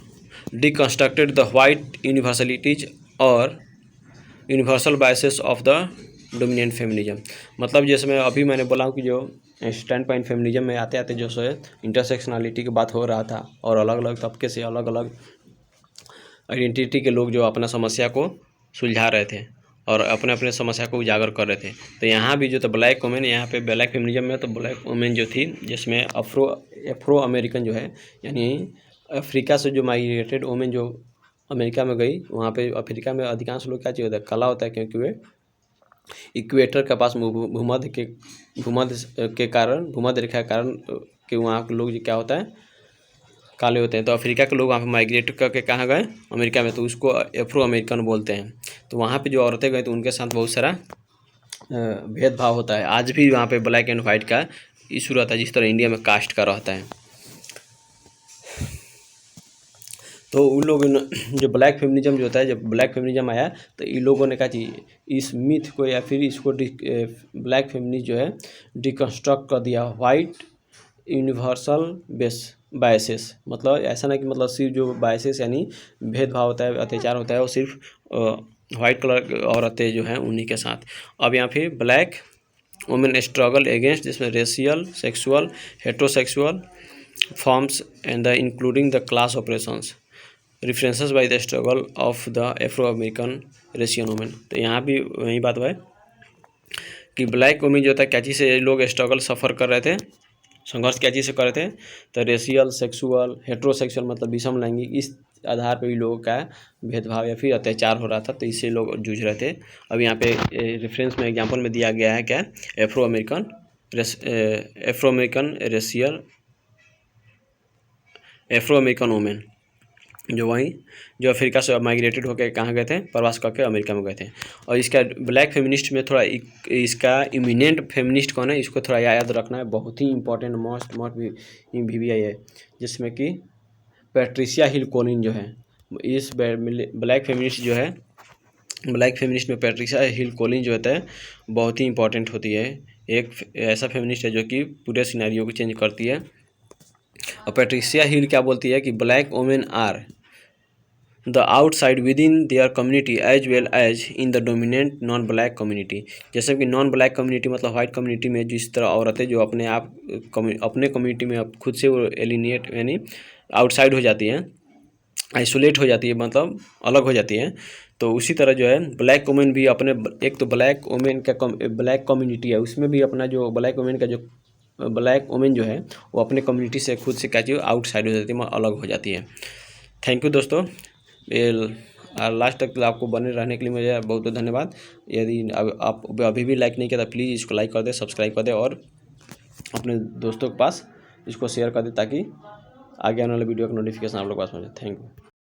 डिकंस्ट्रक्टेड द वाइट यूनिवर्सलिटीज और universal biases of the dominant feminism. मतलब जैसे मैं अभी मैंने बोला हूँ कि जो स्टैंड पॉइंट फेमिनिज्म में आते आते जो है इंटरसेक्शनलिटी की बात हो रहा था और अलग अलग तबके से अलग अलग आइडेंटिटी के लोग जो अपना समस्या को सुलझा रहे थे और अपने अपने समस्या को उजागर कर रहे थे। तो यहाँ भी जो तो ब्लैक वोमेन, यहाँ पे ब्लैक फेमिनिज्म में तो ब्लैक वोमेन जो थी जिसमें अफ्रो अमेरिकन जो है यानी अफ्रीका से जो माइग्रेटेड वोमेन जो अमेरिका में गई, वहाँ पे अफ्रीका में अधिकांश लोग क्या चाहिए होता है, काला होता है, क्योंकि वे इक्वेटर के पास भूमध्य रेखा के कारण कि वहाँ के लोग क्या होता है काले होते हैं। तो अफ्रीका के लोग वहाँ पे माइग्रेट करके कहाँ गए, अमेरिका में, तो उसको अफ्रो अमेरिकन बोलते हैं। तो वहाँ पे जो औरतें गए तो उनके साथ बहुत सारा भेदभाव होता है। आज भी वहाँ पे ब्लैक एंड वाइट का इशू रहता है, जिस तरह इंडिया में कास्ट का रहता है। तो उन लोगों ने जो ब्लैक फेमिनिज्म जो होता है, जब ब्लैक फेमिनिज्म आया तो इन लोगों ने क्या चाहिए इस मिथ को या फिर इसको ब्लैक फेमिनिज्म जो है डिकंस्ट्रक्ट कर दिया वाइट यूनिवर्सल बायसेस। मतलब ऐसा ना कि मतलब सिर्फ जो बायसेस यानी भेदभाव होता है, अत्याचार होता है, वो सिर्फ वाइट कलर औरतें जो हैं उन्हीं के साथ। अब यहाँ फिर ब्लैक वुमेन स्ट्रगल अगेंस्ट, जिसमें racial, sexual, heterosexual forms and the including the class oppressions references by the struggle of the Afro American racial women. तो यहाँ भी वही बात है कि ब्लैक वुमेन जो था क्या चीज़ से लोग स्ट्रगल सफ़र कर रहे थे, संघर्ष क्या चीज़ से कर रहे थे, तो रेशियल, सेक्सुअल, हेट्रोसेक्सुअल मतलब विषम लैंगिक, इस आधार पर भी लोगों का भेदभाव या फिर अत्याचार हो रहा था, तो इससे लोग जूझ रहे थे। अब यहाँ पे रेफरेंस में एग्जांपल में दिया गया है क्या, एफ्रो अमेरिकन वुमेन जो अफ्रीका से माइग्रेटेड होकर कहाँ गए थे, प्रवास करके अमेरिका में गए थे। और इसका ब्लैक फेमिनिस्ट में थोड़ा इसका इमिनेंट फेमिनिस्ट कौन है, इसको थोड़ा याद रखना है, बहुत ही इंपॉर्टेंट मोस्ट भी है, जिसमें कि पैट्रिशिया हिल कोलिन जो है, इस ब्लैक फेमिनिस्ट जो है, ब्लैक फेमिनिस्ट में पैट्रिशिया हिल कोलिन जो होता है बहुत ही इंपॉर्टेंट होती है। एक ऐसा फेमिनिस्ट है जो कि पूरे सिनेरियो को चेंज करती है। और पैट्रिशिया हिल क्या बोलती है कि black women are the outside within their community as well as in the dominant non black community. जैसे कि नॉन ब्लैक कम्युनिटी मतलब वाइट कम्युनिटी में जिस तरह औरतें जो अपने कम्युनिटी में खुद से वो एलिनेट यानी आउटसाइड हो जाती हैं, आइसोलेट हो जाती है, मतलब अलग हो जाती हैं। तो उसी तरह जो है ब्लैक वुमेन भी अपने, एक तो ब्लैक वुमेन का ब्लैक कम्युनिटी है, उसमें भी अपना जो ब्लैक वुमेन का जो ब्लैक वुमेन जो है वो अपने कम्युनिटी से खुद से क्या चीज़ आउटसाइड हो जाती है, अलग हो जाती है। थैंक यू दोस्तों, ये लास्ट तक आपको बने रहने के लिए मुझे बहुत बहुत धन्यवाद। यदि आप अभी भी लाइक नहीं किया तो प्लीज़ इसको लाइक कर दें, सब्सक्राइब कर दें और अपने दोस्तों के पास इसको शेयर कर दें, ताकि आगे आने वाले वीडियो का नोटिफिकेशन आप लोग के पास पहुँचे। Thank you.